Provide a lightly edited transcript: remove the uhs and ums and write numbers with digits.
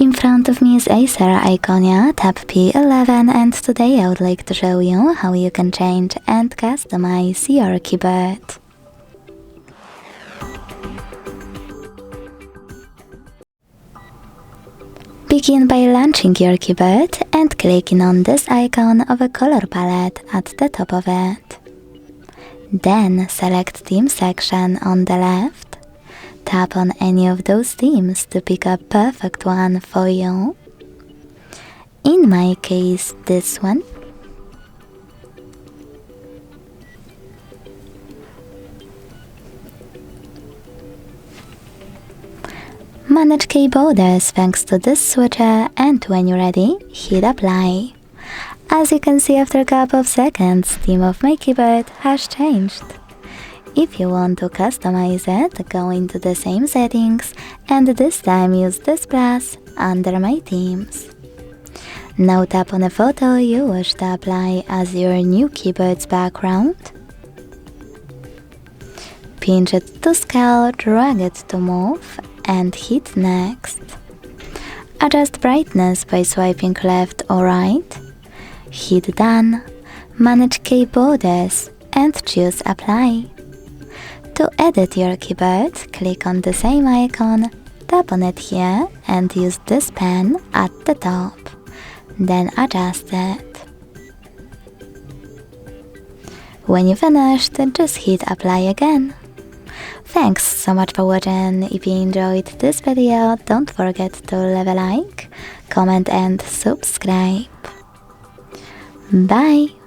In front of me is ACER Iconia Tab P11, and today I would like to show you how you can change and customize your keyboard. Begin by launching your keyboard and clicking on this icon of a color palette at the top of it. Then select Theme section on the left. Tap on any of those themes to pick a perfect one for you. In my case, this one. Manage key borders thanks to this switcher, and when you're ready, hit apply. As you can see, after a couple of seconds, theme of my keyboard has changed. If you want to customize it, go into the same settings and this time use this plus under my themes. Now tap on a photo you wish to apply as your new keyboard's background. Pinch it to scale, drag it to move and hit next. Adjust brightness by swiping left or right. Hit done. Manage key borders and choose apply. To edit your keyboard, click on the same icon, tap on it here and use this pen at the top. Then adjust it. When you finished, just hit apply again. Thanks so much for watching. If you enjoyed this video, don't forget to leave a like, comment and subscribe. Bye!